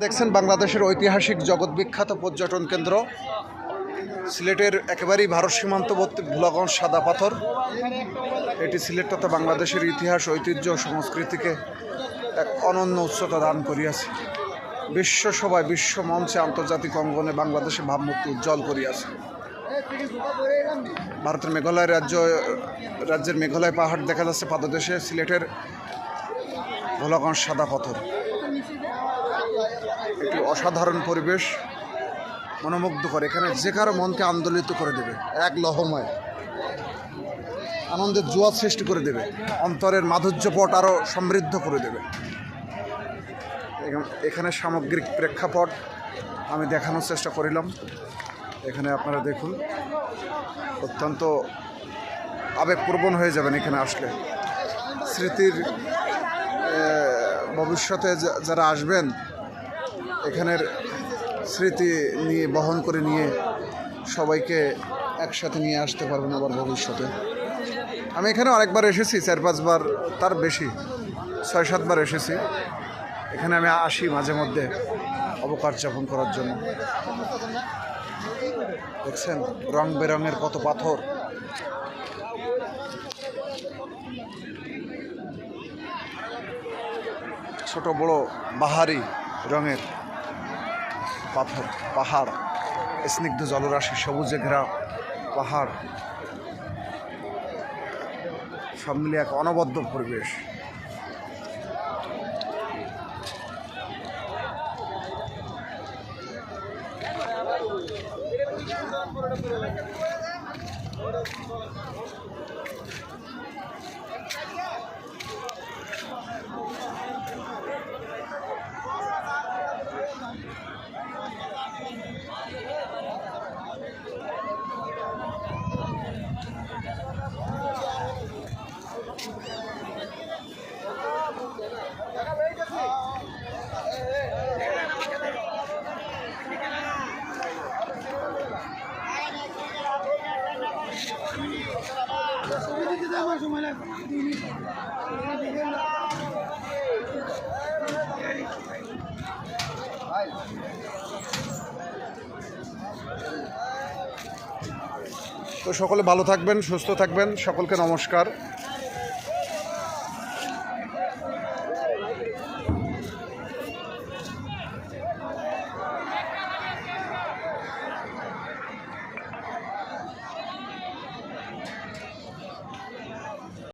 দেখছেন বাংলাদেশের ঐতিহাসিক জগৎ বিখ্যাত পর্যটন কেন্দ্র সিলেটের একেবারেই ভারত সীমান্তবর্তী ভোলাগঞ্জ সাদা পাথর। এটি সিলেট তথা বাংলাদেশের ইতিহাস, ঐতিহ্য ও সংস্কৃতিকে এক অনন্য উচ্চতা দান করিয়াছে। বিশ্ব সভায়, বিশ্ব মঞ্চে, আন্তর্জাতিক অঙ্গনে বাংলাদেশে ভাবমূর্তি উজ্জ্বল করিয়াছে। ভারতের মেঘালয় রাজ্যের মেঘালয় পাহাড় দেখা যাচ্ছে পাদদেশে। সিলেটের ভোলাগঞ্জ সাদা পাথর, একটি অসাধারণ পরিবেশ, মনোমুগ্ধকর। এখানে যে কারো মনকে আন্দোলিত করে দেবে, এক লহময় আনন্দের জোয়ার সৃষ্টি করে দেবে, অন্তরের মাধুর্যপট আরও সমৃদ্ধ করে দেবে। এখানে সামগ্রিক প্রেক্ষাপট আমি দেখানোর চেষ্টা করিলাম। এখানে আপনারা দেখুন, অত্যন্ত আবেগপ্রবণ হয়ে যাবেন এখানে আসলে। স্মৃতির ভবিষ্যতে যারা আসবেন, এখানের স্মৃতি নিয়ে বহন করে নিয়ে সবাইকে একসাথে নিয়ে আসতে পারবেন আবার ভবিষ্যতে। আমি এখানে অনেকবার এসেছি, 4-5 বার, তার বেশি 6-7 বার এসেছি। এখানে আমি আসি মাঝে মধ্যে অবকাশ যাপন করার জন্য। দেখছেন রং বেরঙের কত পাথর। ছোট বড় বাহারি রঙের পাথর, পাহাড়, স্নিগ্ধ জলরাশি, সবুজে ঘেরা পাহাড়, সব মিলিয়ে এক অনবদ্য পরিবেশ। তো সকলে ভালো থাকবেন, সুস্থ থাকবেন। সকলকে নমস্কার।